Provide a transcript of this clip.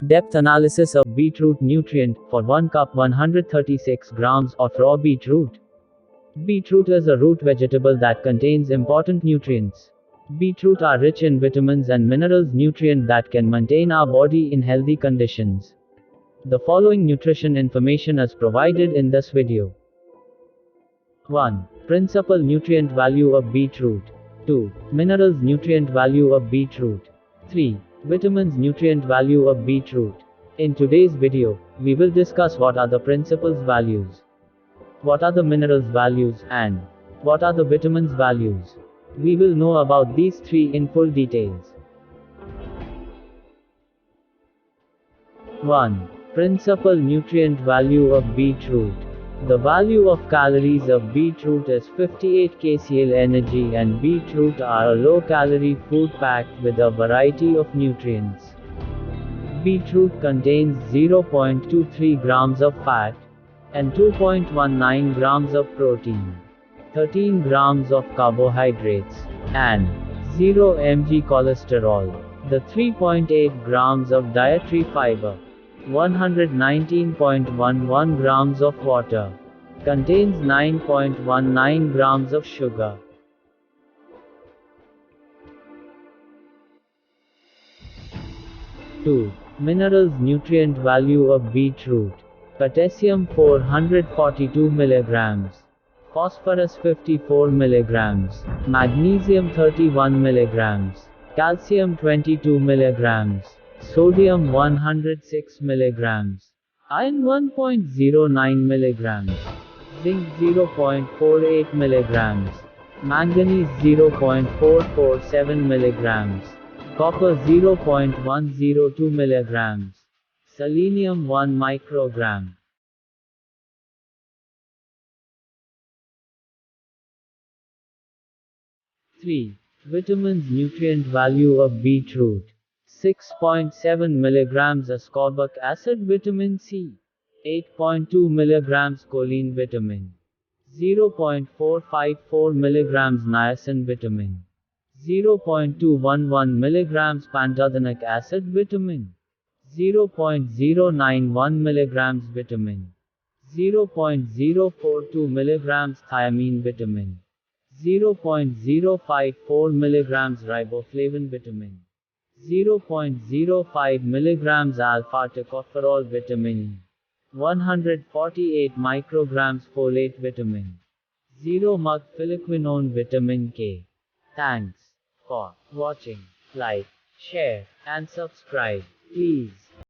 Depth analysis of beetroot nutrient for 1 cup 136 grams of raw beetroot. Beetroot is a root vegetable that contains important nutrients. Beetroot are rich in vitamins and minerals nutrient that can maintain our body in healthy conditions. The following nutrition information is provided in this video. 1. Principal nutrient value of beetroot. 2. Minerals nutrient value of beetroot. 3. Vitamins nutrient value of beetroot. In today's video, we will discuss what are the principles values, what are the minerals values, and what are the vitamins values. We will know about these three in full details. 1. Principal nutrient value of beetroot. The value of calories of beetroot is 58 Kcal Energy, and beetroot are a low-calorie food packed with a variety of nutrients. Beetroot contains 0.23 grams of fat and 2.19 grams of protein, 13 grams of carbohydrates, and 0 mg cholesterol. The 3.8 grams of dietary fiber, 119.11 grams of water, contains 9.19 grams of sugar. Two. Minerals nutrient value of beetroot. Potassium 442 mg, phosphorus 54 mg, magnesium 31 mg, calcium 22 mg, sodium 106 mg, iron 1.09 mg, zinc 0.48 mg, manganese 0.447 mg, copper 0.102 mg, selenium 1 microgram. 3. Vitamins nutrient value of beetroot. 6.7 mg ascorbic acid vitamin C, 8.2 mg choline vitamin, 0.454 mg niacin vitamin, 0.211 mg pantothenic acid vitamin, 0.091 mg vitamin, 0.042 mg thiamine vitamin, 0.054 mg riboflavin vitamin, 0.05 mg alpha-tocopherol vitamin E, 148 micrograms folate vitamin, 0 mg phylloquinone vitamin K. Thanks for watching. Like, share, and subscribe. Please